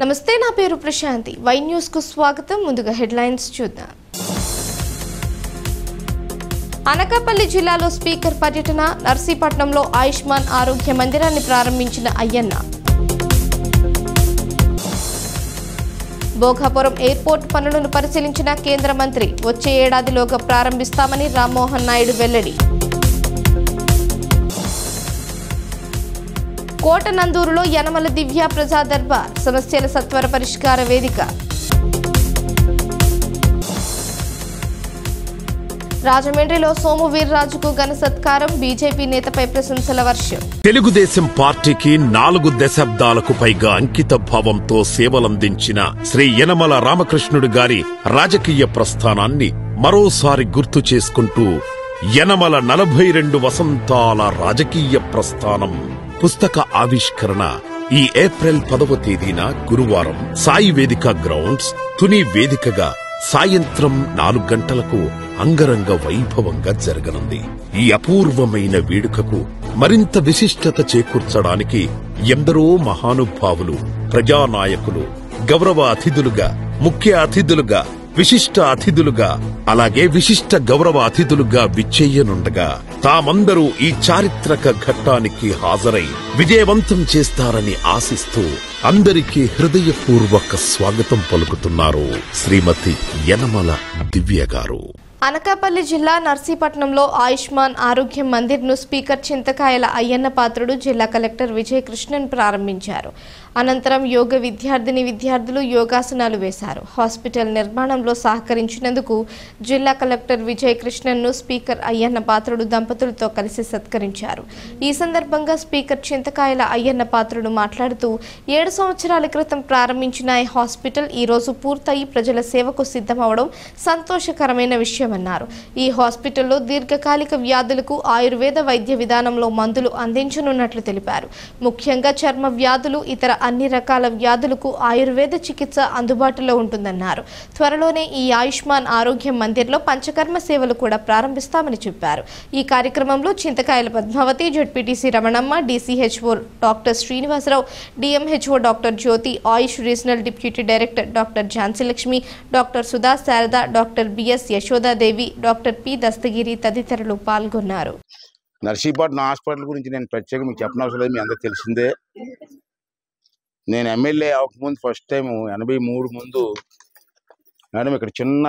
నమస్తే, నా పేరు ప్రశాంతి. వై న్యూస్ కు స్వాగతం. ముందుగా హెడ్లైన్స్ చూద్దాం. అనకాపల్లి జిల్లాలో స్పీకర్ పర్యటన. నర్సీపట్నంలో ఆయుష్మాన్ ఆరోగ్య మందిరాన్ని ప్రారంభించిన అయ్యన్న. భోగాపురం ఎయిర్పోర్ట్ పనులను పరిశీలించిన కేంద్ర మంత్రి. వచ్చే ఏడాదిలోగా ప్రారంభిస్తామని రామ్మోహన్ నాయుడు వెల్లడి. కోటనందూరులో యనమల దివ్య ప్రజా దర్బార్. సమస్యల సత్వర పరిష్కార వేదిక. రాజమండ్రిలో సోము వీర్రాజుకు ఘన సత్కారం. బీజేపీ నేతపై ప్రశంసల వర్షం. తెలుగుదేశం పార్టీకి 4 దశాబ్దాలకు పైగా అంకిత భావంతో సేవలందించిన శ్రీ యనమల రామకృష్ణుడు గారి రాజకీయ ప్రస్థానాన్ని మరోసారి గుర్తు చేసుకుంటూ యనమల 42 వసంతాల రాజకీయ ప్రస్థానం పుస్తక ఆవిష్కరణ ఈ ఏప్రిల్ 10వ తేదీన గురువారం సాయి వేదిక గ్రౌండ్స్ తుని వేదికగా సాయంత్రం 4 గంటలకు అంగరంగ వైభవంగా జరగనుంది. ఈ అపూర్వమైన వేడుకకు మరింత విశిష్టత చేకూర్చడానికి ఎందరో మహానుభావులు, ప్రజానాయకులు గౌరవ అతిథులుగా, ముఖ్య అతిథులుగా, విశిష్ట అతిథులుగా, అలాగే విశిష్ట గౌరవ అతిథులుగా విచ్చేయనుండగా తామందరూ ఈ చారిత్రక ఘట్టానికి హాజరై విజయవంతం చేస్తారని ఆశిస్తూ అందరికీ హృదయపూర్వక స్వాగతం పలుకుతున్నారు శ్రీమతి యనమల దివ్య గారు. అనకాపల్లి జిల్లా నర్సీపట్నంలో ఆయుష్మాన్ ఆరోగ్య మందిర్ను స్పీకర్ చింతకాయల అయ్యన్న పాత్రుడు జిల్లా కలెక్టర్ విజయ్ కృష్ణన్ ప్రారంభించారు. అనంతరం యోగ విద్యార్థులు యోగాసనాలు వేశారు. హాస్పిటల్ నిర్మాణంలో సహకరించినందుకు జిల్లా కలెక్టర్ విజయ్ కృష్ణన్ను స్పీకర్ అయ్యన్న పాత్రుడు దంపతులతో కలిసి సత్కరించారు. ఈ సందర్భంగా స్పీకర్ చింతకాయల అయ్యన్న పాత్రుడు మాట్లాడుతూ 7 సంవత్సరాల క్రితం ప్రారంభించిన ఈ హాస్పిటల్ ఈ రోజు పూర్తయి ప్రజల సేవకు సిద్ధమవడం సంతోషకరమైన విషయమన్నారు. ఈ హాస్పిటల్లో దీర్ఘకాలిక వ్యాధులకు ఆయుర్వేద వైద్య విధానంలో మందులు అందించనున్నట్లు తెలిపారు. ముఖ్యంగా చర్మ వ్యాధులు, ఇతర అన్ని రకాల వ్యాధులకు ఆయుర్వేద చికిత్స అందుబాటులో ఉంటుందన్నారు. త్వరలోనే ఈ ఆయుష్మాన్ ఆరోగ్య మందిర్లో పంచకర్మ సేవలు కూడా ప్రారంభిస్తామని చెప్పారు. ఈ కార్యక్రమంలో Chintakayala Padmavathi, ZPTC Ramanamma, DCHO doctor Srinivasarao, DMHO doctor Jyothi, AYUSH regional deputy director doctor Jhansilakshmi, doctor Sudha Sarada, doctor BS Yashodadevi, doctor P Dastagiri తదితరులు పాల్గొన్నారు. నర్సీపట్నం హాస్పిటల్ గురించి నేను ప్రత్యేకంగా మీకు చెప్పనవసరం లేదు, మీ అందరికి తెలిసిందే. నేను ఎమ్మెల్యే అవ్వకముందు ఫస్ట్ టైం 83 ముందు మేడం ఇక్కడ చిన్న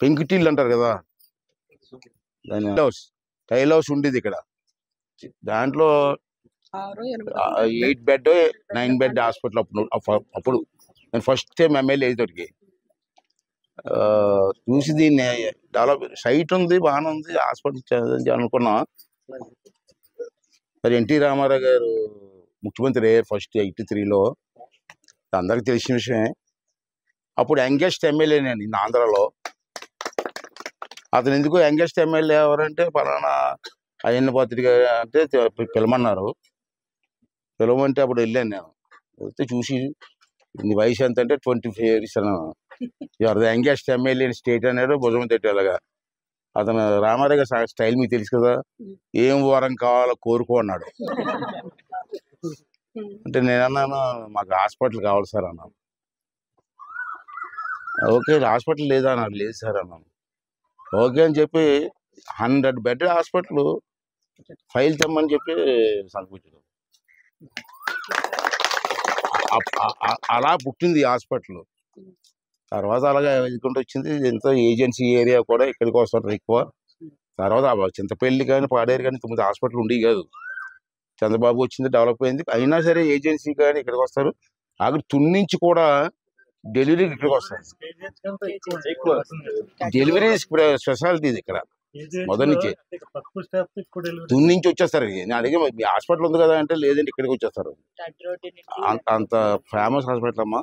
పెంకుటిల్లు అంటారు కదా, టైల్ హౌస్ ఉండేది ఇక్కడ. దాంట్లో 8 బెడ్ 9 బెడ్ హాస్పిటల్ అప్పుడు నేను ఫస్ట్ టైం ఎమ్మెల్యే అయ్యేటోడికి చూసి దీన్ని డెవలప్ సైట్ ఉంది, బాగానే ఉంది, హాస్పిటల్ అనుకున్నా. మరి ఎన్టీ రామారావు గారు ముఖ్యమంత్రి అయ్యారు ఫస్ట్ 83లో. అందరికి తెలిసిన విషయమే. అప్పుడు యంగెస్ట్ ఎమ్మెల్యే నేను ఆంధ్రాలో. అతను ఎందుకు యంగెస్ట్ ఎమ్మెల్యే ఎవరంటే పలానా అయ్యన్న పాత్రుడు గారు అంటే పిలమన్నారు. పిలవమంటే అప్పుడు వెళ్ళాను. నేను వెళ్తే చూసి నీ వయసు ఎంత అంటే 25 years అన్నాను. ఎవరు యంగెస్ట్ ఎమ్మెల్యే స్టేట్ అన్నాడు, భుజం తట్టేలాగా. అతను రామారావు గారి స్టైల్ మీకు తెలుసు కదా, ఏం వరం కావాలో కోరుకో అన్నాడు. అంటే నేను అన్నాను, మాకు హాస్పిటల్ కావాలి సార్ అన్నాను. ఓకే, హాస్పిటల్ లేదా అన్నాడు. లేదు సార్ అన్నాను. ఓకే అని చెప్పి 100 బెడ్ హాస్పిటల్ ఫైల్ తెమ్మని చెప్పి సంపించాడు. అలా పుట్టింది ఈ హాస్పిటల్. తర్వాత అలాగే ఎదుకుంటూ వచ్చింది. ఎంతో ఏజెన్సీ ఏరియా కూడా ఇక్కడికి వస్తారు ఎక్కువ. తర్వాత చింతపల్లి కానీ పాడేరు కానీ 9 హాస్పిటల్ ఉండేవి కాదు. చంద్రబాబు వచ్చింది, డెవలప్ అయింది. అయినా సరే ఏజెన్సీ కానీ ఇక్కడికి వస్తారు. అక్కడ తుని నుంచి కూడా డెలివరీకి ఇక్కడికి వస్తారు. డెలివరీ స్పెషాలిటీ ఇది ఇక్కడ మొదటి నుంచి. తుని నుంచి వచ్చేస్తారు. నేను అడిగే మీ హాస్పిటల్ ఉంది కదా అంటే లేదంటే ఇక్కడికి వచ్చేస్తారు. అంత ఫేమస్ హాస్పిటల్ అమ్మా.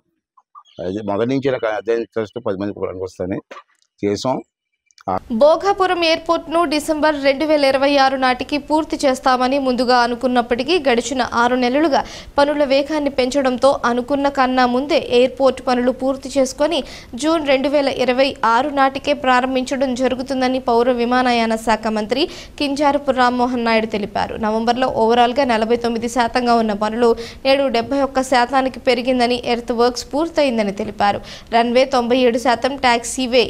అది మొదటి నుంచి నాకు అదే ఇంట్రెస్ట్, 10 మంది పనికి వస్తాయని చేసాం. భోగాపురం ఎయిర్పోర్ట్ను డిసెంబర్ 2026 నాటికి పూర్తి చేస్తామని ముందుగా అనుకున్నప్పటికీ గడిచిన 6 నెలలుగా పనుల వేగాన్ని పెంచడంతో అనుకున్న కన్నా ముందే ఎయిర్పోర్ట్ పనులు పూర్తి చేసుకొని జూన్ 2026 నాటికే ప్రారంభించడం జరుగుతుందని పౌర విమానయాన శాఖ మంత్రి కింజారపు రామ్మోహన్ నాయుడు తెలిపారు. నవంబర్లో ఓవరాల్గా 49% ఉన్న పనులు నేడు 71% పెరిగిందని ఎర్త్ వర్క్స్ పూర్తయిందని తెలిపారు. Runway 97%, టాక్సీవే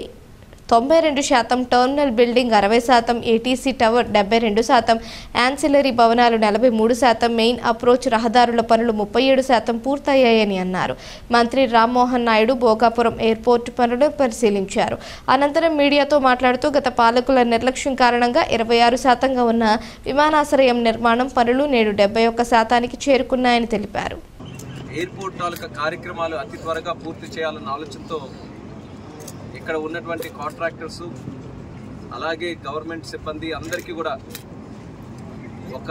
92%, terminal building 60%, ATC tower 72%, ancillary భవనాలు 43%, మెయిన్ అప్రోచ్ రహదారుల పనులు 37% పూర్తయ్యాయని అన్నారు. మంత్రి రామ్మోహన్ నాయుడు భోగాపురం ఎయిర్పోర్టు పనులను పరిశీలించారు. అనంతరం మీడియాతో మాట్లాడుతూ గత పాలకుల నిర్లక్ష్యం కారణంగా 26% ఉన్న విమానాశ్రయం నిర్మాణం పనులు నేడు 71%కి చేరుకున్నాయని తెలిపారు. ఎయిర్పోర్ట్ తాలూకా కార్యక్రమాలు అతి త్వరగా పూర్తి చేయాలన్న ఆలోచనతో ఇక్కడ ఉన్నటువంటి కాంట్రాక్టర్స్ అలాగే గవర్నమెంట్ సిబ్బంది అందరికీ కూడా ఒక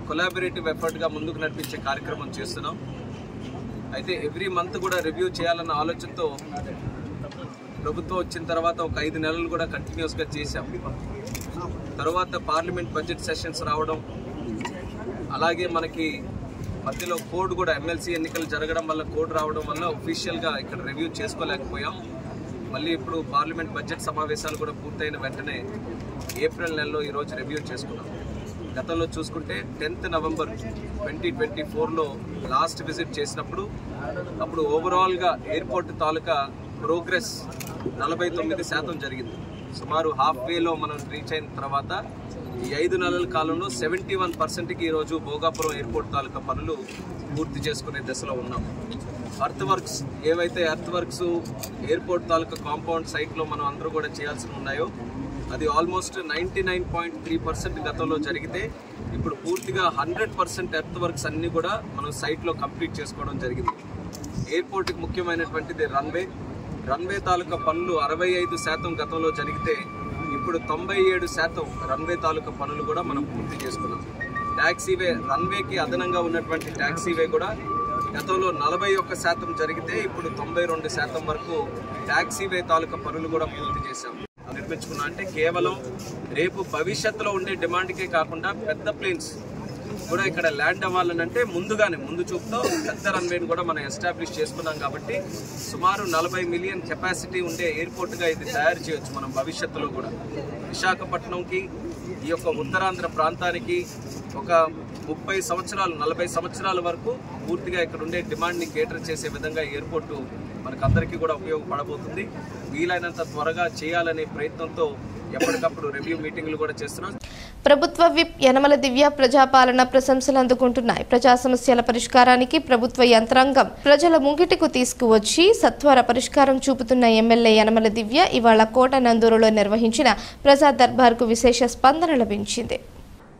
కొలాబరేటివ్ ఎఫర్ట్గా ముందుకు నడిపించే కార్యక్రమం చేస్తున్నాం. అయితే ఎవ్రీ మంత్ కూడా రివ్యూ చేయాలన్న ఆలోచనతో ప్రభుత్వం వచ్చిన తర్వాత ఒక 5 నెలలు కూడా కంటిన్యూస్గా చేశాం. తర్వాత పార్లమెంట్ బడ్జెట్ సెషన్స్ రావడం, అలాగే మనకి మధ్యలో కోడ్ కూడా ఎమ్మెల్సీ ఎన్నికలు జరగడం వల్ల కోడ్ రావడం వల్ల ఒఫీషియల్గా ఇక్కడ రివ్యూ చేసుకోలేకపోయాం. మళ్ళీ ఇప్పుడు పార్లమెంట్ బడ్జెట్ సమావేశాలు కూడా పూర్తయిన వెంటనే ఏప్రిల్ నెలలో ఈరోజు రివ్యూ చేసుకున్నాం. గతంలో చూసుకుంటే 10th నవంబర్ 2024లో లాస్ట్ విజిట్ చేసినప్పుడు అప్పుడు ఓవరాల్గా ఎయిర్పోర్ట్ తాలూకా ప్రోగ్రెస్ 49% జరిగింది. సుమారు హాఫ్ వేలో మనం రీచ్ అయిన తర్వాత ఈ 5 నెలల కాలంలో 71%కి ఈరోజు భోగాపురం ఎయిర్పోర్ట్ తాలూకా పనులు పూర్తి చేసుకునే దశలో ఉన్నాం. ఎర్త్ వర్క్స్ ఏవైతే ఎర్త్ వర్క్స్ ఎయిర్పోర్ట్ తాలూకా కాంపౌండ్ సైట్లో మనం అందరూ కూడా చేయాల్సి ఉన్నాయో అది ఆల్మోస్ట్ 99.3% గతంలో జరిగితే ఇప్పుడు పూర్తిగా 100% ఎర్త్ వర్క్స్ అన్నీ కూడా మనం సైట్లో కంప్లీట్ చేసుకోవడం జరిగింది. ఎయిర్పోర్ట్కి ముఖ్యమైనటువంటిది రన్వే తాలూకా పనులు 65% గతంలో జరిగితే ఇప్పుడు 97% రన్వే తాలూకా పనులు కూడా మనం పూర్తి చేసుకున్నాం. ట్యాక్సీవే రన్వేకి అదనంగా ఉన్నటువంటి ట్యాక్సీవే కూడా గతంలో 41% జరిగితే ఇప్పుడు 92% వరకు ట్యాక్సీవే తాలూకా పనులు కూడా పూర్తి చేశాం. నిర్మించుకున్నా అంటే కేవలం రేపు భవిష్యత్తులో ఉండే డిమాండ్కే కాకుండా పెద్ద ప్లేన్స్ కూడా ఇక్కడ ల్యాండ్ అవ్వాలనంటే ముందు చూపుతో పెద్ద రన్వేని కూడా మనం ఎస్టాబ్లిష్ చేసుకున్నాం. కాబట్టి సుమారు 40 మిలియన్ కెపాసిటీ ఉండే ఎయిర్పోర్ట్గా ఇది తయారు చేయొచ్చు మనం భవిష్యత్తులో కూడా. విశాఖపట్నంకి ఈ యొక్క ఉత్తరాంధ్ర ప్రాంతానికి ఒక 30 సంవత్సరాలు 40 సంవత్సరాల వరకు పూర్తిగా ఇక్కడ ఉండే డిమాండ్ని కేటర్ చేసే విధంగా ఎయిర్పోర్టు మనకందరికీ కూడా ఉపయోగపడబోతుంది. వీలైనంత త్వరగా చేయాలనే ప్రయత్నంతో ఎప్పటికప్పుడు రివ్యూ మీటింగ్లు కూడా చేస్తున్నాం. ప్రభుత్వ విప్ యనమల దివ్య ప్రజాపాలన ప్రశంసలు అందుకుంటున్నాయి. ప్రజా సమస్యల పరిష్కారానికి ప్రభుత్వ యంత్రాంగం ప్రజల ముంగిటికు తీసుకువచ్చి సత్వర పరిష్కారం చూపుతున్న ఎమ్మెల్యే యనమల దివ్య ఇవాళ కోటనందూరులో నిర్వహించిన ప్రజా దర్బార్కు విశేష స్పందన లభించింది.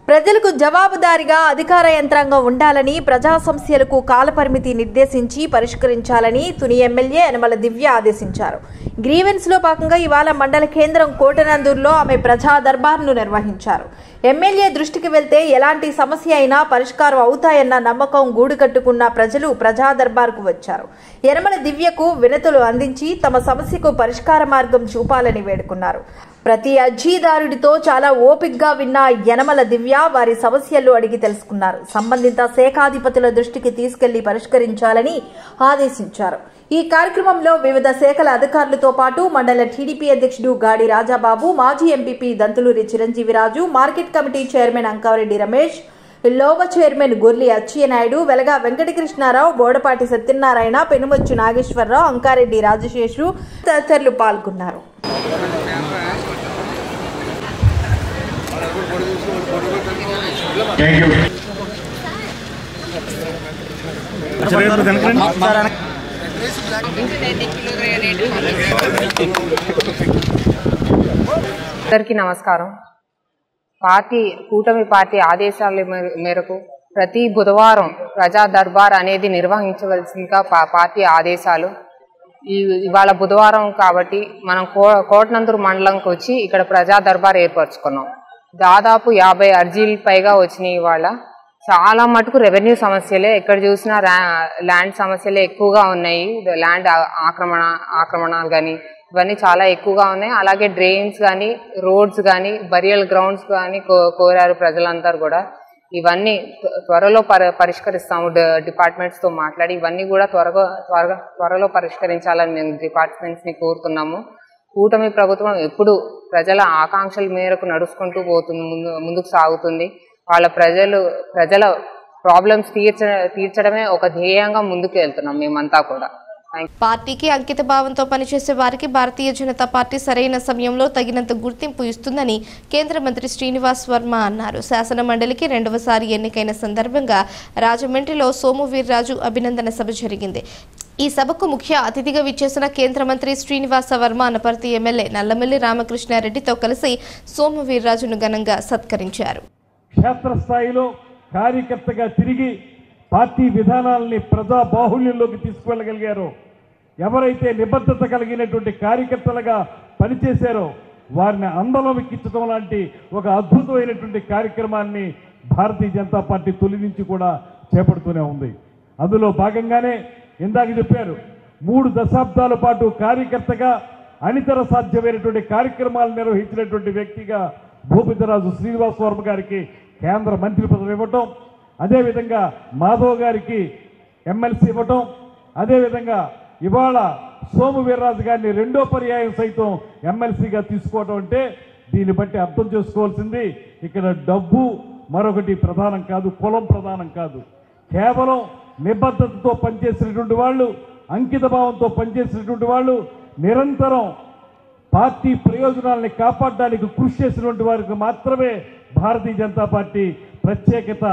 ప్రజలకు జవాబుదారీగా అధికార యంత్రాంగం ఉండాలని, ప్రజా సమస్యలకు కాలపరిమితి నిర్దేశించి పరిష్కరించాలని తుని ఎమ్మెల్యే యనమల దివ్య ఆదేశించారు. గ్రీవెన్స్ లో భాగంగా ఇవాళ మండల కేంద్రం కోటనందూరులో ఆమె ప్రజా దర్బార్ను నిర్వహించారు. ఎమ్మెల్యే దృష్టికి వెళ్తే ఎలాంటి సమస్య అయినా పరిష్కారం అవుతాయన్న నమ్మకం గూడు కట్టుకున్న ప్రజలు ప్రజా దర్బార్కు వచ్చారు. యనమల దివ్యకు వినతులు అందించి తమ సమస్యకు పరిష్కార మార్గం చూపాలని వేడుకున్నారు. ప్రతి అర్జీదారుడితో చాలా ఓపికగా విన్న యనమల దివ్య వారి సమస్యలు అడిగి తెలుసుకున్నారు. సంబంధిత శాఖాధిపతుల దృష్టికి తీసుకెళ్లి పరిష్కరించాలని ఆదేశించారు. ఈ కార్యక్రమంలో వివిధ శాఖల అధికారులతో పాటు మండల టీడీపీ అధ్యక్షుడు గాడి రాజాబాబు, మాజీ MPP Dantuluri Chiranjeeviraju, market committee chairman Ankareddy Ramesh, Lova chairman Gorli Atchannaidu, Velaga Venkatakrishnarao, Bodapati Satyanarayana, Penumochu Nageswararao, Ankareddy Rajaseshu తదితరులు పాల్గొన్నారు. అందరికీ నమస్కారం. కూటమి పార్టీ ఆదేశాల మేరకు ప్రతి బుధవారం ప్రజా దర్బార్ అనేది నిర్వహించవలసిందిగా పార్టీ ఆదేశాలు. ఇవాళ బుధవారం కాబట్టి మనం కోటనందూరు మండలంకి వచ్చి ఇక్కడ ప్రజా దర్బార్ ఏర్పరచుకున్నాం. దాదాపు 50 అర్జీలు పైగా వచ్చినాయి. ఇవాళ చాలా మటుకు రెవెన్యూ సమస్యలే, ఎక్కడ చూసినా ల్యాండ్ సమస్యలే ఎక్కువగా ఉన్నాయి. ల్యాండ్ ఆక్రమణలు కానీ ఇవన్నీ చాలా ఎక్కువగా ఉన్నాయి. అలాగే డ్రైన్స్ కానీ, రోడ్స్ కానీ, బరియల్ గ్రౌండ్స్ కానీ కోరారు ప్రజలందరూ కూడా. ఇవన్నీ త్వరలో పరిష్కరిస్తాము. డిపార్ట్మెంట్స్తో మాట్లాడి ఇవన్నీ కూడా త్వరలో పరిష్కరించాలని మేము డిపార్ట్మెంట్స్ని కోరుతున్నాము. కూటమి ప్రభుత్వం ఎప్పుడు ప్రజల ఆకాంక్షల మేరకు నడుచుకుంటూ పోతుంది, ముందుకు సాగుతుంది. ప్రజల ప్రాబ్లమ్స్ తీర్చడమే ఒక ధ్యేయంగా ముందుకు వెళ్తున్నాం మేమంతా కూడా. పార్టీకి అంకిత భావంతో పనిచేసే వారికి భారతీయ జనతా పార్టీ సరైన సమయంలో తగినంత గుర్తింపు ఇస్తుందని కేంద్ర మంత్రి శ్రీనివాస్ వర్మ అన్నారు. శాసన మండలికి రెండవసారి ఎన్నికైన సందర్భంగా రాజమండ్రిలో సోము వీర్రాజు అభినందన సభ జరిగింది. ఈ సభకు ముఖ్య అతిథిగా విచ్చేసిన కేంద్ర మంత్రి శ్రీనివాస వర్మ అనపర్తి ఎమ్మెల్యే నల్లమల్లి రామకృష్ణారెడ్డితో కలిసి సోము వీర్రాజును ఘనంగా సత్కరించారు. క్షేత్రస్థాయిలో కార్యకర్తగా తిరిగి పార్టీ విధానాలని ప్రజా బాహుళ్యంలోకి తీసుకువెళ్ళగలిగారో, ఎవరైతే నిబద్ధత కలిగినటువంటి కార్యకర్తలుగా పనిచేశారో వారిని అందలం ఎక్కించడం లాంటి ఒక అద్భుతమైనటువంటి కార్యక్రమాన్ని భారతీయ జనతా పార్టీ తొలి నుంచి కూడా చేపడుతూనే ఉంది. అందులో భాగంగానే ఇందాక చెప్పారు, 3 దశాబ్దాల పాటు కార్యకర్తగా అనితర సాధ్యమైనటువంటి కార్యక్రమాలు నిర్వహించినటువంటి వ్యక్తిగా భూపతిరాజు శ్రీనివాస్ వర్మ గారికి కేంద్ర మంత్రి పదవి ఇవ్వటం, అదేవిధంగా మాధవ్ గారికి ఎమ్మెల్సీ ఇవ్వటం, అదేవిధంగా ఇవాళ సోము వీర్రాజు గారిని రెండో పర్యాయం సైతం ఎమ్మెల్సీగా తీసుకోవడం అంటే దీన్ని బట్టి అర్థం చేసుకోవాల్సింది ఇక్కడ డబ్బు మరొకటి ప్రధానం కాదు, కులం ప్రధానం కాదు. కేవలం నిబద్ధతతో పనిచేసినటువంటి వాళ్ళు, అంకిత భావంతో పనిచేసినటువంటి వాళ్ళు, నిరంతరం పార్టీ ప్రయోజనాలని కాపాడడానికి కృషి చేసినటువంటి వారికి మాత్రమే భారతీయ జనతా పార్టీ ప్రత్యేకత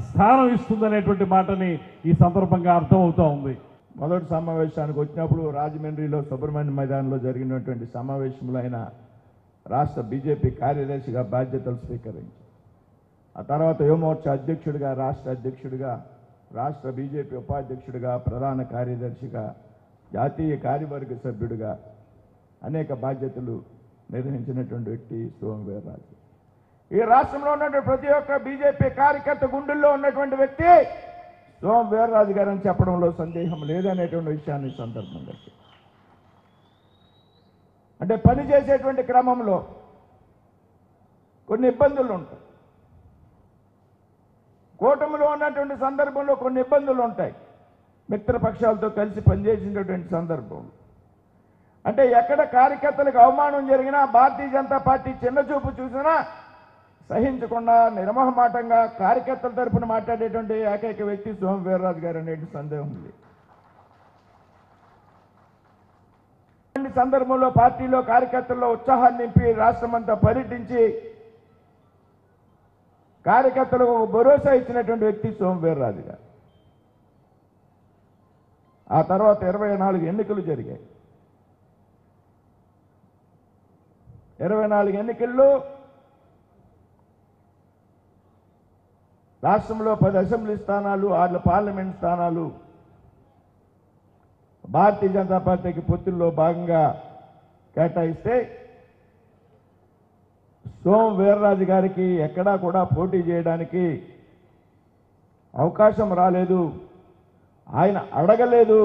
స్థానం ఇస్తుందనేటువంటి మాటని ఈ సందర్భంగా అర్థమవుతూ ఉంది. మొదటి సమావేశానికి వచ్చినప్పుడు రాజమండ్రిలో సుబ్రహ్మణ్య మైదానంలో జరిగినటువంటి సమావేశంలో ఆయన రాష్ట్ర బీజేపీ కార్యదర్శిగా బాధ్యతలు స్వీకరించారు. ఆ తర్వాత యువమోర్చా అధ్యక్షుడిగా, రాష్ట్ర అధ్యక్షుడిగా, రాష్ట్ర బీజేపీ ఉపాధ్యక్షుడిగా, ప్రధాన కార్యదర్శిగా, జాతీయ కార్యవర్గ సభ్యుడిగా అనేక బాధ్యతలు నిర్వహించినటువంటి వ్యక్తి సోము వీర్రాజు. ఈ రాష్ట్రంలో ఉన్నటువంటి ప్రతి ఒక్క బీజేపీ కార్యకర్త గుండెల్లో ఉన్నటువంటి వ్యక్తి సోము వీర్రాజు గారు అని చెప్పడంలో సందేహం లేదనేటువంటి విషయాన్ని ఈ సందర్భంగా అంటే పనిచేసేటువంటి క్రమంలో కొన్ని ఇబ్బందులు ఉంటాయి. కూటమిలో ఉన్నటువంటి సందర్భంలో కొన్ని ఇబ్బందులు ఉంటాయి. మిత్రపక్షాలతో కలిసి పనిచేసినటువంటి సందర్భంలో అంటే ఎక్కడ కార్యకర్తలకు అవమానం జరిగినా, భారతీయ జనతా పార్టీ చిన్నచూపు చూసినా సహించకుండా నిర్మోహమాటంగా కార్యకర్తల తరఫున మాట్లాడేటువంటి ఏకైక వ్యక్తి సోము వీర్రాజు గారు అనే సందేహం ఉంది. ఈ సందర్భంలో పార్టీలో కార్యకర్తల్లో ఉత్సాహాన్ని నింపి రాష్ట్రమంతా పర్యటించి కార్యకర్తలకు భరోసా ఇచ్చినటువంటి వ్యక్తి సోము వీర్రాజు గారు. ఆ తర్వాత 24 ఎన్నికలు జరిగాయి. 24 ఎన్నికల్లో రాష్ట్రంలో 10 అసెంబ్లీ స్థానాలు, 6 పార్లమెంట్ స్థానాలు భారతీయ జనతా పార్టీకి పొత్తుల్లో భాగంగా కేటాయిస్తే సోము వీర్రాజు గారికి ఎక్కడా కూడా పోటీ చేయడానికి అవకాశం రాలేదు. ఆయన అడగలేదు.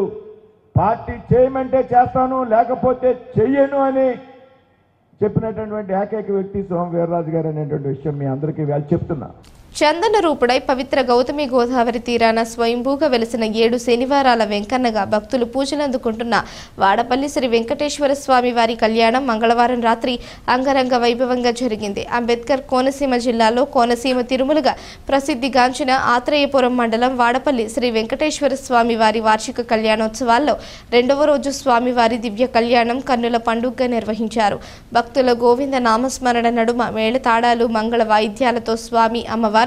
పార్టీ చేయమంటే చేస్తాను, లేకపోతే చెయ్యను అని చెప్పినటువంటి ఏకైక వ్యక్తి సోము వీర్రాజు గారు అనేటువంటి విషయం మీ అందరికీ చెప్తున్నా. చందన రూపుడై పవిత్ర గౌతమి గోదావరి తీరాన స్వయంభూగా వెలిసిన 7 శనివారాల వెంకన్నగా భక్తులు పూజలు అందుకుంటున్న వాడపల్లి శ్రీ వెంకటేశ్వర స్వామి వారి కళ్యాణం మంగళవారం రాత్రి అంగరంగ వైభవంగా జరిగింది. అంబేద్కర్ కోనసీమ జిల్లాలో కోనసీమ తిరుమలగా ప్రసిద్ధిగాంచిన ఆత్రేయపురం మండలం వాడపల్లి శ్రీ వెంకటేశ్వర స్వామి వారి వార్షిక కళ్యాణోత్సవాల్లో 2వ రోజు స్వామివారి దివ్య కళ్యాణం కన్నుల పండుగగా నిర్వహించారు. భక్తుల గోవింద నామస్మరణ నడుమ మేళతాళాలు, మంగళ వాయిద్యాలతో స్వామి అమ్మవారి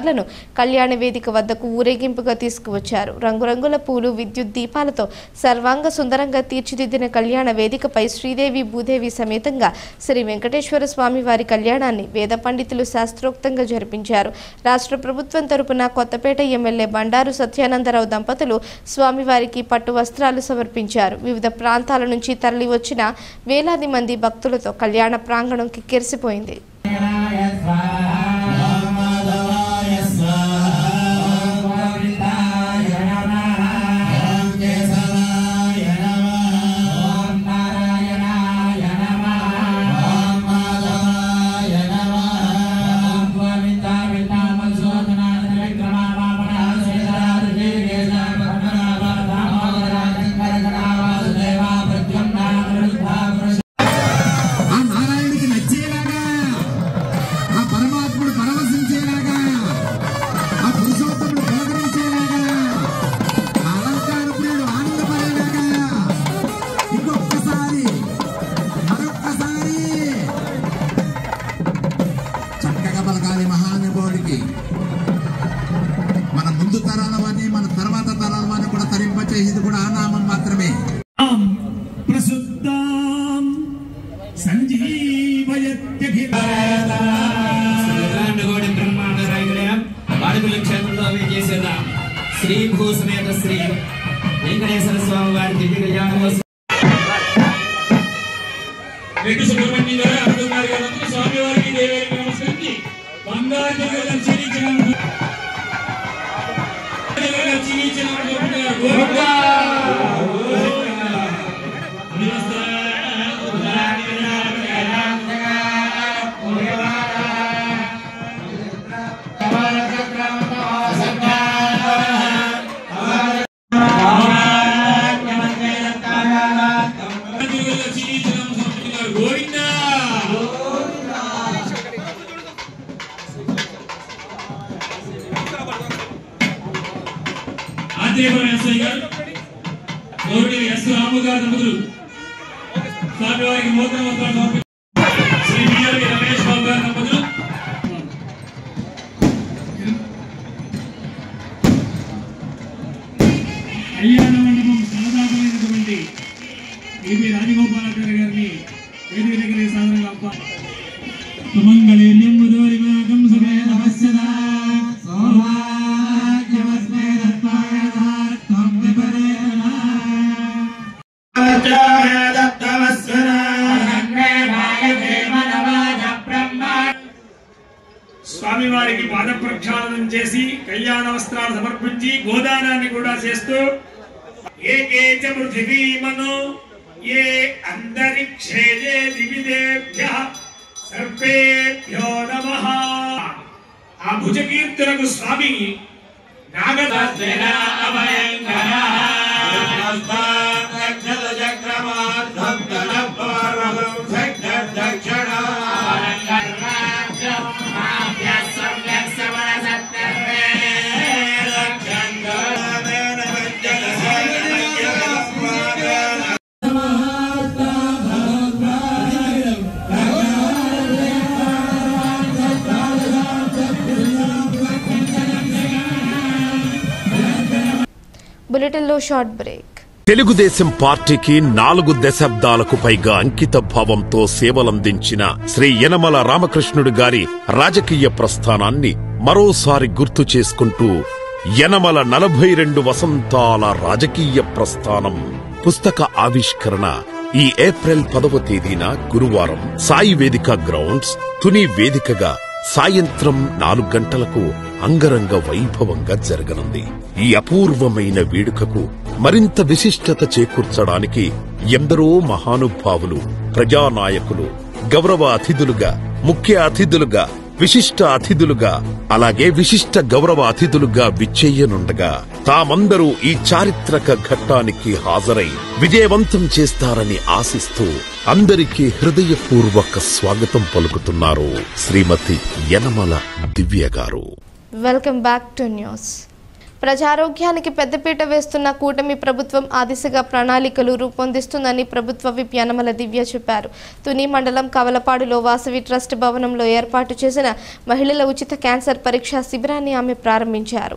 కళ్యాణ వేదిక వద్దకు ఊరేగింపుగా తీసుకువచ్చారు. రంగురంగుల పూలు, విద్యుత్ దీపాలతో సర్వాంగ సుందరంగా తీర్చిదిద్దిన కళ్యాణ వేదికపై శ్రీదేవి భూదేవి సమేతంగా శ్రీ వెంకటేశ్వర స్వామి వారి కళ్యాణాన్ని వేద పండితులు శాస్త్రోక్తంగా జరిపించారు. రాష్ట్ర ప్రభుత్వం తరపున కొత్తపేట ఎమ్మెల్యే బండారు సత్యానందరావు దంపతులు స్వామివారికి పట్టు వస్త్రాలు సమర్పించారు. వివిధ ప్రాంతాల నుంచి తరలి వచ్చిన వేలాది మంది భక్తులతో కళ్యాణ ప్రాంగణం కిక్కిరిసిపోయింది. పలకాలి మహానుభావుడికి. మన ముందు తరాల వారిని మన తర్వాత తరాల వారిని కూడా తరింపచేసేది కూడా ఆ నామం మాత్రమే. ప్రశుద్ధం సంజీవయత్యఖిలాండగోడి బ్రహ్మాండ రాయగడయం వాడుకుల క్షేత్రంలో చేసిన శ్రీ భూసమేత శ్రీ వెంకటేశ్వర స్వామి వారి దివ్య కళ్యాణోత్సవం రెడ్డి సుబ్రహ్మణ్యం గారు అడుగుతున్నారు కదా, స్వామి వారికి దేవాలయం నమస్కరించి బంగారు స్వామి వారికి మోదన శ్రీ బిఆర్వి రమేష్ బాబు గారి దంపతులు కళ్యాణ మండపం సలదాపమైనటువంటి ఏపీ రాజగోపాలాచార్య గారిని వేదిక దగ్గర సాధారణంగా సుమంగళీర్యం మధురిమాకం సమయ నమస్యదా స్వామివారికి పాద ప్రక్షాళనం చేసి కళ్యాణ వస్త్రాలు సమర్పించి గోదానాన్ని కూడా చేస్తూ ఏకేచ పృథివీమను ఏ అంతరిక్షే దివిదేభ్యః సర్వేభ్యో నమః. ఆ భుజకీర్తనకు స్వామి బులెటిన్లో షార్ట్ బ్రేక్. తెలుగుదేశం పార్టీకి 4 దశాబ్దాలకు పైగా అంకిత భావంతో సేవలందించిన శ్రీ యనమల రామకృష్ణుడు గారి రాజకీయ ప్రస్థానాన్ని మరోసారి గుర్తు చేసుకుంటూ యనమల 42 వసంతాల రాజకీయ ప్రస్థానం పుస్తక ఆవిష్కరణ ఈ ఏప్రిల్ 10వ తేదీన గురువారం సాయి వేదిక గ్రౌండ్స్ తుని వేదికగా సాయంత్రం 4 గంటలకు అంగరంగ వైభవంగా జరగనుంది. ఈ అపూర్వమైన వేడుకకు మరింత విశిష్టత చేకూర్చడానికి ఎందరో మహానుభావులు, ప్రజానాయకులు గౌరవ అతిథులుగా, ముఖ్య అతిథులుగా, విశిష్ట అతిథులుగా, అలాగే విశిష్ట గౌరవ అతిథులుగా విచ్చేయనుండగా తామందరూ ఈ చారిత్రక ఘట్టానికి హాజరై విజయవంతం చేస్తారని ఆశిస్తూ అందరికీ హృదయపూర్వక స్వాగతం పలుకుతున్నారు శ్రీమతి యనమల దివ్య గారు. Welcome back to news. ప్రజారోగ్యానికి పెద్దపీట వేస్తున్న కూటమి ప్రభుత్వం ఆ దిశగా ప్రణాళికలు రూపొందిస్తుందని ప్రభుత్వ విప్ యనమల దివ్య చెప్పారు. తుని మండలం కవలపాడులో వాసవి ట్రస్ట్ భవనంలో ఏర్పాటు చేసిన మహిళల ఉచిత క్యాన్సర్ పరీక్షా శిబిరాన్ని ఆమె ప్రారంభించారు.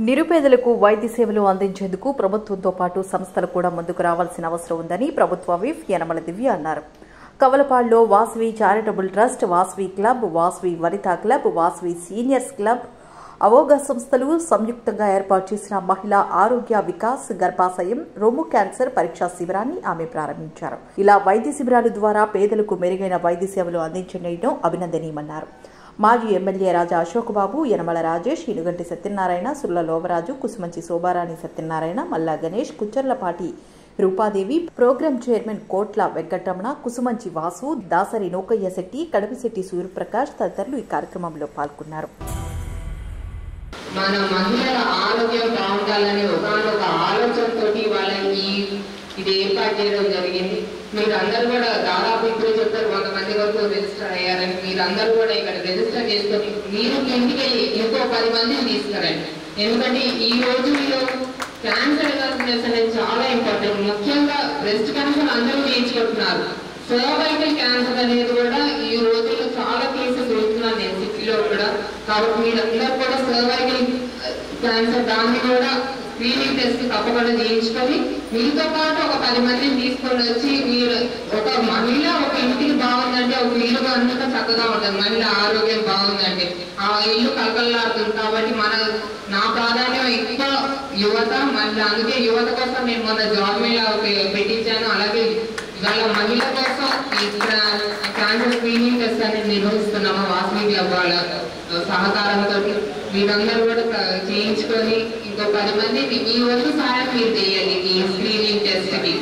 నిరుపేదలకు వైద్య సేవలు అందించేందుకు ప్రభుత్వంతో పాటు సంస్థలు కూడా ముందుకు రావాల్సిన అవసరం ఉందని ప్రభుత్వ విప్ యనమల దివ్య అన్నారు. కవలపాడులో Vasavi charitable trust, Vasavi club, Vasavi Vanitha club, Vasavi seniors club, అవోగా సంస్థలు సంయుక్తంగా ఏర్పాటు చేసిన మహిళా ఆరోగ్య వికాస్ గర్భాశయం రొమ్ము క్యాన్సర్ పరీక్షా శిబిరాన్ని ఆమె ప్రారంభించారు. ఇలా వైద్య శిబిరాల ద్వారా పేదలకు మెరుగైన వైద్య సేవలు అందించడం అభినందనీయమన్నారు. మాజీ ఎమ్మెల్యే రాజా అశోక్ బాబు, యనమల రాజేష్, ఇనుగంటి సత్యనారాయణ, సుర్ల లోవరాజు, కుసుమంచి శోభారాణి సత్యనారాయణ, మల్లా గణేష్, కుచ్చర్లపాటి రూపాదేవి, ప్రోగ్రాం చైర్మన్ కోట్ల వెంకటరమణ, కుసుమంచి వాసు, దాసరి నూకయ్య శెట్టి, కడపిశెట్టి సూర్యప్రకాష్ తదితరులు ఈ కార్యక్రమంలో పాల్గొన్నారు. మన మహిళల ఆరోగ్యం బాగుండాలనే ఒకనొక ఆలోచనతోటి వాళ్ళ ఇది ఏర్పాటు చేయడం జరిగింది. మీరందరూ కూడా దాదాపు ఇప్పుడు చెప్పారు 100 మంది వరకు రిజిస్టర్ అయ్యారని. మీరందరూ కూడా ఇక్కడ రిజిస్టర్ చేసుకొని మీరు ఇంటికి వెళ్ళి ఇంకో 10 మందిని తీసుకురండి. ఎందుకంటే ఈ రోజుల్లో క్యాన్సర్ అవేర్నెస్ అనేది చాలా ఇంపార్టెంట్. ముఖ్యంగా బ్రెస్ట్ క్యాన్సర్ అందరూ చేయించుకుంటున్నారు. సర్వైకల్ క్యాన్సర్ అనేది కూడా ఈ రోజుల్లో చాలా కేసెస్ చూస్తున్నాను నేను సిటీలో. వీటిలో కూడా. కాబట్టి మీరందరూ కూడా సర్వైకల్ క్యాన్సర్ దాన్ని కూడా స్క్రీనింగ్ టెస్ట్ తప్పకుండా చేయించుకొని మీతో పాటు ఒక 10 మందిని తీసుకొని వచ్చి మీరు ఒక మహిళ ఒక ఇంటికి బాగుందంటే ఒక ఇల్లు అంతా చక్కగా ఉంటుంది. మహిళ ఆరోగ్యం బాగుందంటే ఆ ఇల్లు కలకల్లాడుతుంది. కాబట్టి నా ప్రాధాన్యం ఎక్కువ యువత. మళ్ళీ అందుకే యువత కోసం నేను మొన్న జాబ్ మేళా పెట్టించాను. అలాగే ఇవాళ మహిళ కోసం క్యాన్సర్ స్క్రీనింగ్ టెస్ట్ అనేది నిర్వహిస్తున్నాము వాసవి క్లబ్ వాళ్ళ సహకారంతో. మీరందరూ కూడా చేయించుకొని ఇంకో 10 మంది మీ వంతు సహాయం మీరు చేయాలి ఈ స్క్రీనింగ్ టెస్ట్కి.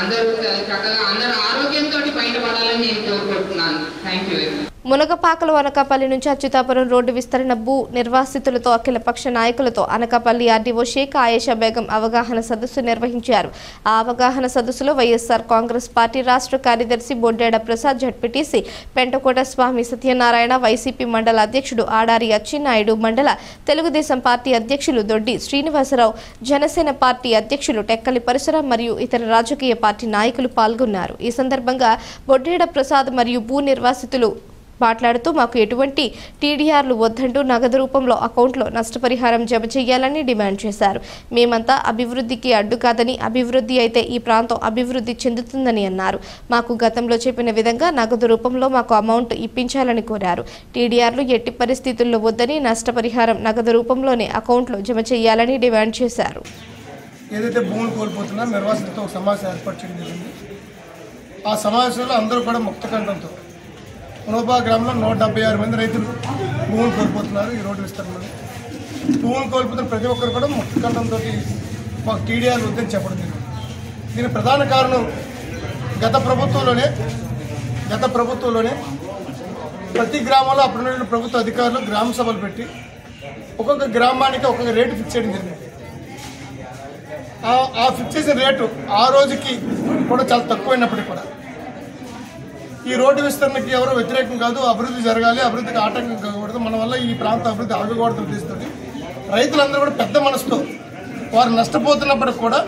అందరూ చక్కగా అందరూ ఆరోగ్యంతో బయటపడాలని నేను కోరుకుంటున్నాను. Thank you. మునగపాకలు అనకాపల్లి నుంచి అచ్యుతాపురం రోడ్డు విస్తరణ భూ నిర్వాసితులతో అఖిలపక్ష నాయకులతో అనకాపల్లి ఆర్డీఓ షేక్ ఆయేషా బేగం అవగాహన సదస్సు నిర్వహించారు. ఆ అవగాహన సదస్సులో వైఎస్ఆర్ కాంగ్రెస్ పార్టీ రాష్ట్ర కార్యదర్శి బొడ్డేడ ప్రసాద్, జడ్పీటీసీ పెంటకోట స్వామి సత్యనారాయణ, వైసీపీ మండల అధ్యక్షుడు ఆడారి అచ్చినాయుడు, మండల తెలుగుదేశం పార్టీ అధ్యక్షులు దొడ్డి శ్రీనివాసరావు, జనసేన పార్టీ అధ్యక్షులు టెక్కలి పరశురాం మరియు ఇతర రాజకీయ పార్టీ నాయకులు పాల్గొన్నారు. ఈ సందర్భంగా బొడ్డేడ ప్రసాద్ మరియు భూ నిర్వాసితులు మాట్లాడుతూ మాకు ఎటువంటి టీడీఆర్లు వద్దంటూ నగదు రూపంలో అకౌంట్లో నష్టపరిహారం జమ చేయాలని డిమాండ్ చేశారు. మేమంతా అభివృద్ధికి అడ్డు కాదని, అభివృద్ధి అయితే ఈ ప్రాంతం అభివృద్ధి చెందుతుందని అన్నారు. మాకు గతంలో చెప్పిన విధంగా నగదు రూపంలో మాకు అమౌంట్ ఇప్పించాలని కోరారు. టీడీఆర్లు ఎట్టి పరిస్థితుల్లో వద్దని, నష్టపరిహారం నగదు రూపంలోనే అకౌంట్లో జమ చేయాలని డిమాండ్ చేశారు. ఏదైతే భూములు కోల్పోతున్నా నిర్వాసితులతో ఒక సమావేశం ఏర్పాటు చేయడం జరిగింది. ఆ సమావేశంలో అందరూ కూడా ముక్తకంఠంతో మునోబా గ్రామంలో 176 మంది రైతులు భూములు కోల్పోతున్నారు. ఈ రోడ్డు విస్తరణలో భూములు కోల్పోతున్న ప్రతి ఒక్కరు కూడా ముక్తకంఠంతో మాకు టీడీఆర్ వద్దని చెప్పడం జరిగింది. దీని ప్రధాన కారణం గత ప్రభుత్వంలోనే ప్రతి గ్రామంలో అప్పుడున్న ప్రభుత్వ అధికారులు గ్రామ సభలు పెట్టి ఒక్కొక్క గ్రామానికి ఒక్కొక్క రేటు ఫిక్స్ చేయడం జరిగింది. ఆ ఫిక్స్ చేసిన రేటు ఆ రోజుకి కూడా చాలా తక్కువైనప్పటికీ కూడా ఈ రోడ్డు విస్తరణకి ఎవరో వ్యతిరేకం కాదు, అభివృద్ధి జరగాలి, అభివృద్ధికి ఆటంకం కాకూడదు, మన వల్ల ఈ ప్రాంత అభివృద్ధి ఆగకూడదు ఉద్దేశంతో రైతులందరూ కూడా పెద్ద మనసుతో వారు నష్టపోతున్నప్పటికి కూడా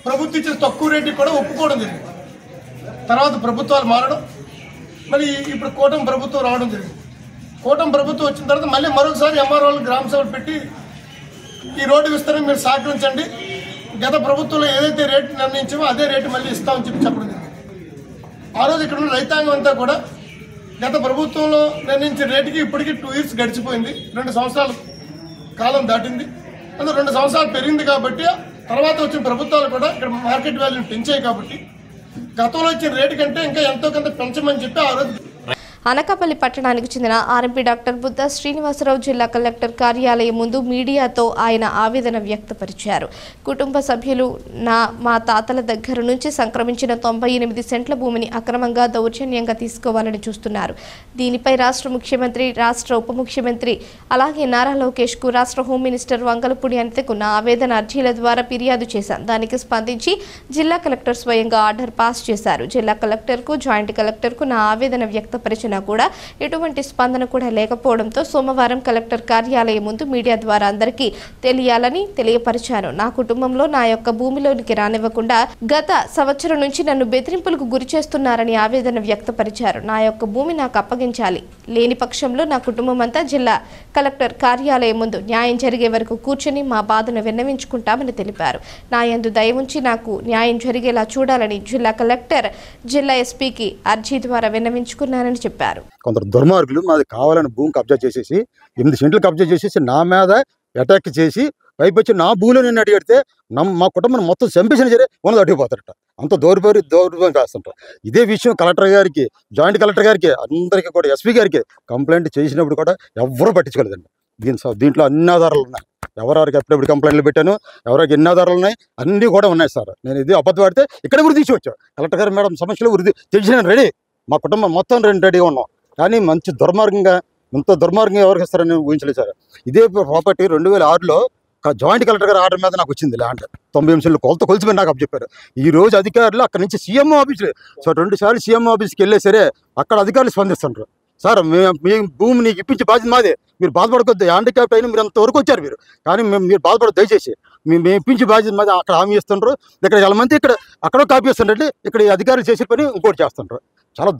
ప్రభుత్వం ఇచ్చిన తక్కువ రేటుకి కూడా ఒప్పుకోవడం జరిగింది. తర్వాత ప్రభుత్వాలు మారడం, మళ్ళీ ఇప్పుడు కూటమి ప్రభుత్వం రావడం జరిగింది. కూటమి ప్రభుత్వం వచ్చిన తర్వాత మళ్ళీ మరొకసారి ఎంఆర్ఓలు గ్రామ సభలు పెట్టి ఈ రోడ్డు విస్తరణ మీరు సహకరించండి, గత ప్రభుత్వంలో ఏదైతే రేటు నిర్ణయించామో అదే రేటు మళ్ళీ ఇస్తామని చెప్పడం జరిగింది. ఆ రోజు ఇక్కడ ఉన్న రైతాంగం అంతా కూడా గత ప్రభుత్వంలో నిర్ణయించిన రేటుకి ఇప్పటికీ 2 years గడిచిపోయింది. 2 సంవత్సరాల కాలం దాటింది. అందులో 2 సంవత్సరాలు పెరిగింది కాబట్టి తర్వాత వచ్చిన ప్రభుత్వాలు కూడా ఇక్కడ మార్కెట్ వాల్యూని పెంచాయి. కాబట్టి గతంలో ఇచ్చిన రేటు కంటే ఇంకా ఎంతో కొంత పెంచమని చెప్పి ఆ రోజు అనకాపల్లి పట్టణానికి చెందిన ఆర్ఎంపీ డాక్టర్ బుద్ధ శ్రీనివాసరావు జిల్లా కలెక్టర్ కార్యాలయం ముందు మీడియాతో ఆయన ఆవేదన వ్యక్తపరిచారు. కుటుంబ సభ్యులు మా తాతల దగ్గర నుంచి సంక్రమించిన 98 సెంట్ల భూమిని అక్రమంగా దౌర్జన్యంగా తీసుకోవాలని చూస్తున్నారు. దీనిపై రాష్ట్ర ముఖ్యమంత్రి, రాష్ట్ర ఉప ముఖ్యమంత్రి అలాగే నారా లోకేష్ కు రాష్ట్ర హోం మినిస్టర్ వంగలపూడి అనితకు నా ఆవేదన అర్జీల ద్వారా ఫిర్యాదు చేశాం. దానికి స్పందించి జిల్లా కలెక్టర్ స్వయంగా ఆర్డర్ పాస్ చేశారు. జిల్లా కలెక్టర్ కు, జాయింట్ కలెక్టర్ కు నా ఆవేదన వ్యక్తపరిచిన కూడా ఎటువంటి స్పందన కూడా లేకపోవడంతో సోమవారం కలెక్టర్ కార్యాలయం ముందు మీడియా ద్వారా అందరికీ తెలియాలని తెలియపరిచాను. నా కుటుంబంలో నా యొక్క భూమిలోనికి రానివ్వకుండా గత సంవత్సరం నుంచి నన్ను బెదిరింపులకు గురి చేస్తున్నారని ఆవేదన వ్యక్తపరిచారు. నా యొక్క భూమి నాకు అప్పగించాలి, లేని పక్షంలో నా కుటుంబం అంతా జిల్లా కలెక్టర్ కార్యాలయం ముందు న్యాయం జరిగే వరకు కూర్చొని మా బాధను విన్నవించుకుంటామని తెలిపారు. నా యందు దయ ఉంచి నాకు న్యాయం జరిగేలా చూడాలని జిల్లా కలెక్టర్ జిల్లా ఎస్పీకి అర్జీ ద్వారా విన్నవించుకున్నానని చెప్పారు. కొందరు దుర్మార్గులు మాది కావాలని భూమి కబ్జా చేసేసి 8 సెంట్లు కబ్జా చేసేసి నా మీద అటాక్ చేసి పైపు వచ్చి నా భూమిలో నేను అడిగితే మా కుటుంబం మొత్తం చంపేసిన సరే ఉన్నది అడిగిపోతారట. అంత దౌర్భాగ్యం చేస్తుంటారు. ఇదే విషయం కలెక్టర్ గారికి, జాయింట్ కలెక్టర్ గారికి, అందరికీ కూడా ఎస్పీ గారికి కంప్లైంట్ చేసినప్పుడు కూడా ఎవరూ పట్టించుకోలేదండి. దీంట్లో అన్ని ఆధారాలు ఉన్నాయి. ఎవరెవరికి ఎప్పుడెప్పుడు కంప్లైంట్లు పెట్టాను, ఎవరికి ఎన్ని ఆధారాలు ఉన్నాయి, అన్నీ కూడా ఉన్నాయి సార్. నేను ఇది అబద్ధం ఆడితే ఇక్కడ వృద్ధి తీసుకొచ్చాను. కలెక్టర్ గారు మేడం సమస్యలు వృద్ధి తెలిసిన రెడీ, మా కుటుంబం మొత్తం రెడీగా ఉన్నాం. కానీ మంచి దుర్మార్గంగా, ఇంత దుర్మార్గంగా ఎవరికి ఇస్తారని ఊహించలేదు సార్. ఇదే ప్రాపర్టీ 2006లో జాయింట్ కలెక్టర్ గారు ఆర్డర్ మీద నాకు వచ్చింది. ల్యాండ్ 98 సెంట్లు కొలిచిపోయి నాకు చెప్పారు. ఈ రోజు అధికారులు అక్కడ నుంచి సీఎంఓ ఆఫీసులు, సో 2 సార్లు సీఎంఓ ఆఫీస్కి వెళ్ళే సరే అక్కడ అధికారులు స్పందిస్తుంటారు. సార్ మీ భూమి నీకు ఇప్పించే బాధ్యత మాదే, మీరు బాధపడకొద్దు, హ్యాండిక్యాప్ అయినా మీరు అంతవరకు వచ్చారు మీరు, కానీ మీరు బాధపడదు దయచేసి, మేము ఇప్పించే బాధ్యత మాది. అక్కడ హామీ ఇస్తుంటారు, ఇక్కడ చాలా మంది అక్కడ కాపీ ఇస్తుంటే ఇక్కడ అధికారులు చేసే పని ఇంకోటి చేస్తుంటారు. చాలా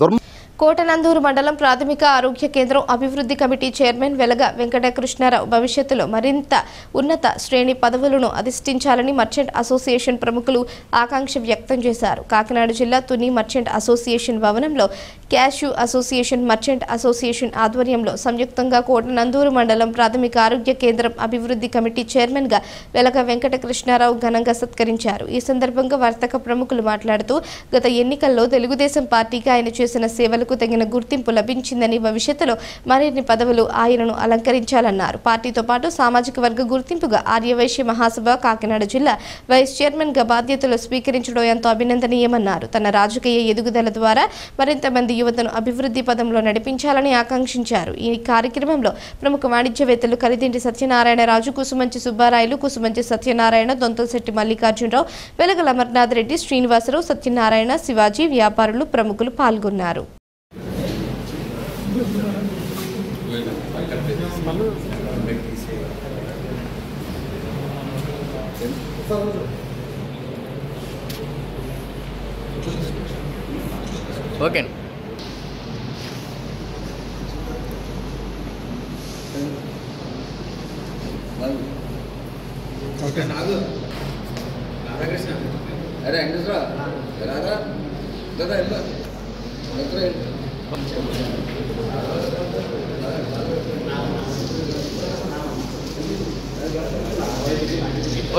కోటనందూరు మండలం ప్రాథమిక ఆరోగ్య కేంద్రం అభివృద్ధి కమిటీ చైర్మన్ వెలగ వెంకటకృష్ణారావు భవిష్యత్తులో మరింత ఉన్నత శ్రేణి పదవులను అధిష్ఠించాలని మర్చెంట్ అసోసియేషన్ ప్రముఖులు ఆకాంక్ష వ్యక్తం చేశారు. కాకినాడ జిల్లా తుని మర్చెంట్ అసోసియేషన్ భవనంలో క్యాష్యూ అసోసియేషన్ మర్చెంట్ అసోసియేషన్ ఆధ్వర్యంలో సంయుక్తంగా కోటనందూరు మండలం ప్రాథమిక ఆరోగ్య కేంద్రం అభివృద్ధి కమిటీ చైర్మన్ గా వెలగ వెంకటకృష్ణారావు ఘనంగా సత్కరించారు. ఈ సందర్భంగా వర్తక ప్రముఖులు మాట్లాడుతూ గత ఎన్నికల్లో తెలుగుదేశం పార్టీకి ఆయన చేసిన సేవలు తగిన గుర్తింపు లభించిందని భవిష్యత్తులో మరిన్ని పదవులు ఆయనను అలంకరించాలన్నారు. పార్టీతో పాటు సామాజిక వర్గ గుర్తింపుగా ఆర్యవైశ్య మహాసభ కాకినాడ జిల్లా వైస్ చైర్మన్ గా బాధ్యతలు స్వీకరించడం ఎంతో అభినందనీయమన్నారు. తన రాజకీయ ఎదుగుదల ద్వారా మరింత మంది యువతను అభివృద్ధి పదంలో నడిపించాలని ఆకాంక్షించారు. ఈ కార్యక్రమంలో ప్రముఖ వాణిజ్యవేత్తలు కలిదింటి సత్యనారాయణ రాజు, కుసుమంచి సుబ్బారాయులు, కుసుమంచి సత్యనారాయణ, దొంతలశెట్టి మల్లికార్జునరావు, వెలగల అమర్నాథ్ రెడ్డి, శ్రీనివాసరావు, సత్యనారాయణ, శివాజీ, వ్యాపారులు ప్రముఖులు పాల్గొన్నారు. ఓకే నాగు రాధాకృష్ణ అరే వెంకటేశ్వర రాదా కదా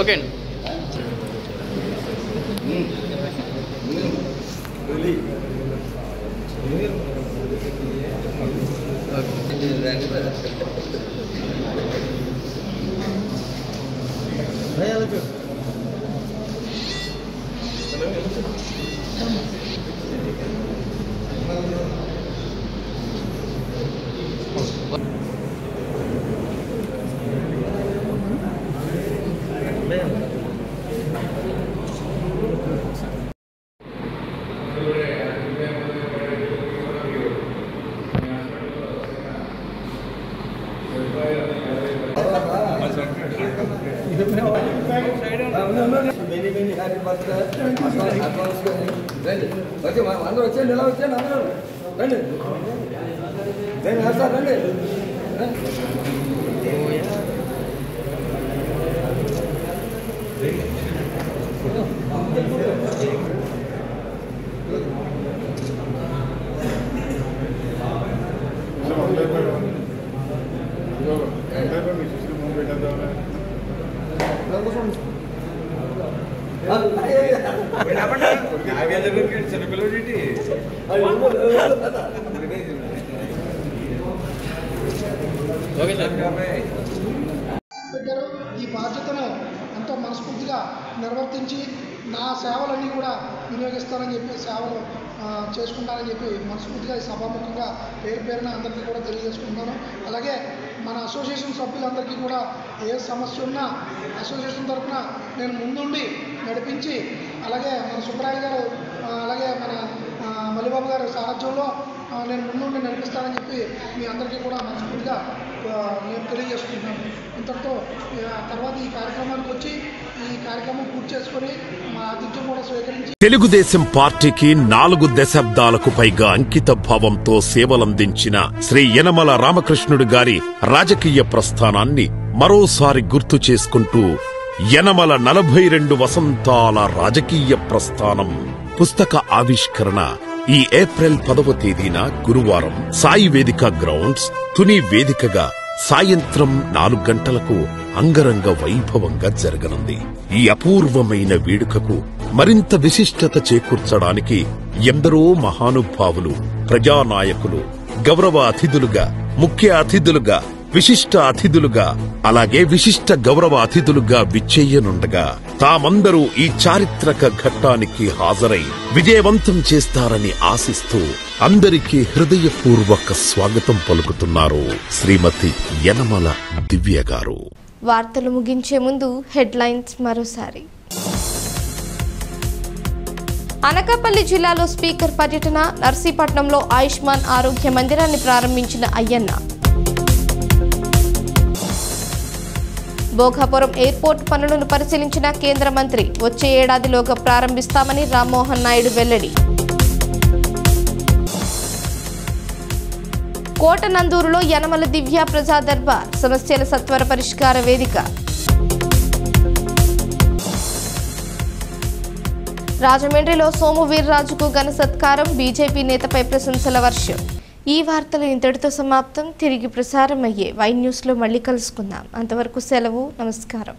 ఓకే అండి. అందరూ వచ్చేయండి, ఎలా వచ్చేయండి, అందరూ రండి సార్ రండి. ఈ బాధ్యతను ఎంతో మనస్ఫూర్తిగా నిర్వర్తించి నా సేవలన్నీ కూడా వినియోగిస్తానని చెప్పి సేవలు చేసుకుంటానని చెప్పి మనస్ఫూర్తిగా ఈ సభాముఖంగా పేరు పేరున అందరికీ కూడా తెలియజేసుకుంటాను. అలాగే మన అసోసియేషన్ సభ్యులందరికీ కూడా ఏ సమస్య ఉన్నా అసోసియేషన్ తరఫున నేను ముందుండి నడిపించి, అలాగే మన సుబ్బరాయ గారు అలాగే మన మల్లిబాబు గారి సారథ్యంలో నేను ముందుండి నడిపిస్తానని చెప్పి మీ అందరికీ కూడా మనస్ఫూర్తిగా నేను తెలియజేసుకుంటున్నాను. ఇంతటితో తర్వాత ఈ కార్యక్రమానికి వచ్చి ఈ కార్యక్రమం పూర్తి చేసుకొని మా ఆతిథ్యం కూడా స్వీకరించి తెలుగుదేశం పార్టీకి 4 దశాబ్దాలకు పైగా అంకిత భావంతో సేవలందించిన శ్రీ యనమల రామకృష్ణుడు గారి రాజకీయ ప్రస్థానాన్ని మరోసారి గుర్తు చేసుకుంటూ యనమల 42 వసంతాల రాజకీయ ప్రస్థానం పుస్తక ఆవిష్కరణ ఈ ఏప్రిల్ 10వ తేదీన గురువారం సాయి వేదిక గ్రౌండ్స్ తుని వేదికగా సాయంత్రం 4 గంటలకు అంగరంగ వైభవంగా జరగనుంది. ఈ అపూర్వమైన వేడుకకు మరింత విశిష్టత చేకూర్చడానికి ఎందరో మహానుభావులు, ప్రజానాయకులు గౌరవ అతిథులుగా, ముఖ్య అతిథులుగా, విశిష్ట అతిథులుగా, అలాగే విశిష్ట గౌరవ అతిథులుగా విచ్చేయనుండగా తామందరూ ఈ చారిత్రక ఘట్టానికి హాజరై విజయవంతం చేస్తారని ఆశిస్తూ అందరికీ హృదయపూర్వక స్వాగతం పలుకుతున్నారు శ్రీమతి యనమల దివ్య గారు. వార్తలు ముగించే ముందు హెడ్లైన్స్ మరోసారి. అనకాపల్లి జిల్లాలో స్పీకర్ పర్యటన, నర్సీపట్నంలో ఆయుష్మాన్ ఆరోగ్య మందిరాన్ని ప్రారంభించిన అయ్యన్న. భోగాపురం ఎయిర్పోర్ట్ పనులను పరిశీలించిన కేంద్ర మంత్రి, వచ్చే ఏడాదిలోగా ప్రారంభిస్తామని రామ్మోహన్ నాయుడు వెల్లడి. కోటనందూరులో యనమల దివ్య ప్రజా దర్బార్ సమస్యల సత్వర పరిష్కార వేదిక. రాజమండ్రిలో సోము వీర్రాజుకు ఘన సత్కారం, బీజేపీ నేతపై ప్రశంసల వర్షం. ఈ వార్తలు ఇంతటితో సమాప్తం. తిరిగి ప్రసారం అయ్యే వై న్యూస్లో మళ్ళీ కలుసుకుందాం. అంతవరకు సెలవు. నమస్కారం.